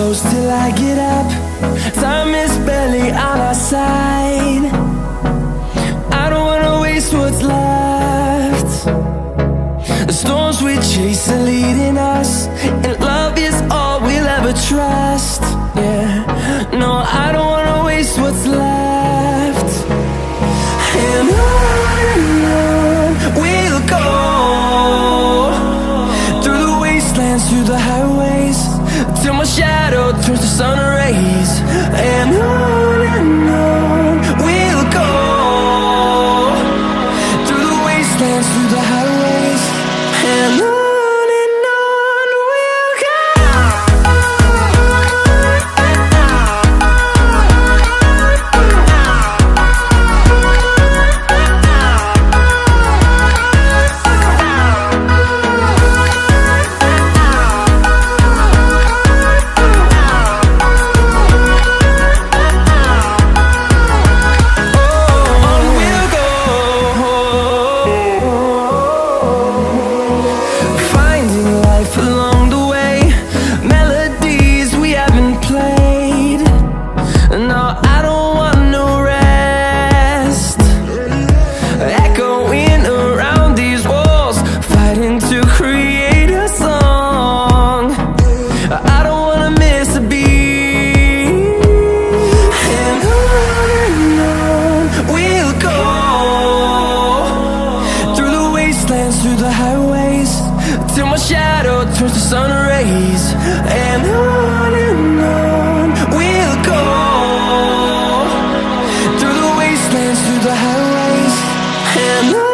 close till I get up. Time is barely on our side. I don't wanna waste what's left. The storms we chase are leading us, and love is all we'll ever trust. Yeah, no, I don't wanna waste what's left. And on we'll go, through the wastelands, through the highways, till my shadow turns to sun rays. And on we'll go, through the wastelands, through the highways, and on. Through the highways, till my shadow turns to sun rays. And on we'll go, through the wastelands, through the highways, and on.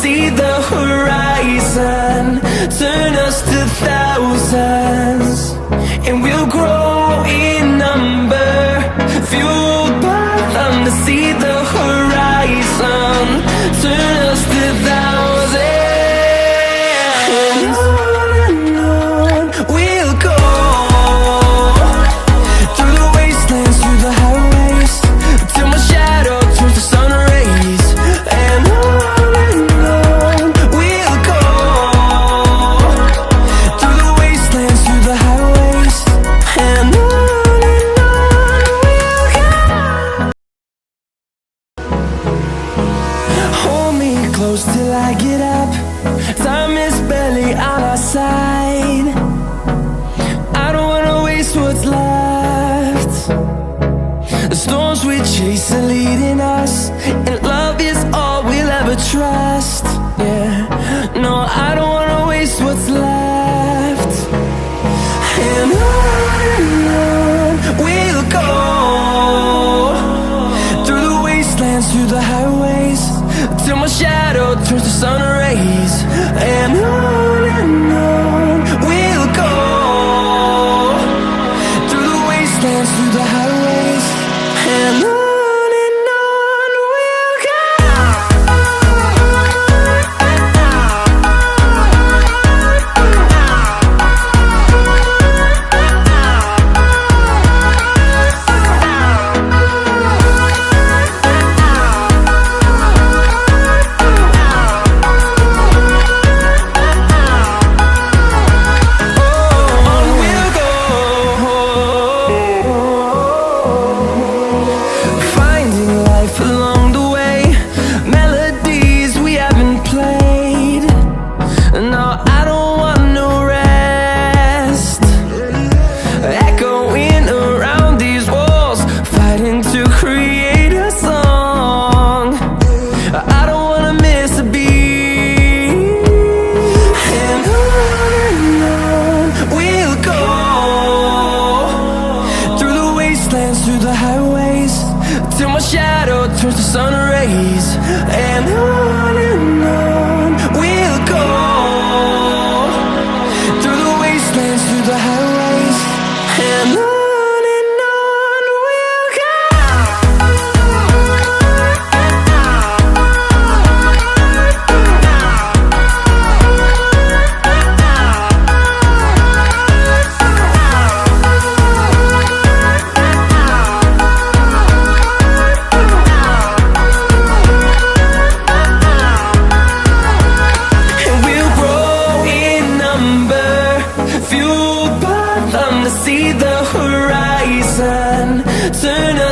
See the horizon, turn us to thousands, and we'll grow in number, fueled by them. To see the horizon, turn us to thousands, and on we'll go, through the wastelands, through the highways, till my shadow turns to sun rays. And close till I get up. Time is barely on our side. I don't wanna waste what's left. The storms we chase are leading us, and love is all we'll ever trust. Yeah, no, I don't wanna waste what's left. And on we'll go, through the wastelands, through the highways, till my shadow turns to sun rays. And on we'll go, through the wastelands, through the highways, and on. Turns to sun rays. And on we'll go, through the wastelands, through the highways, and on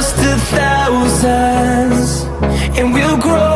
us to thousands, and we'll grow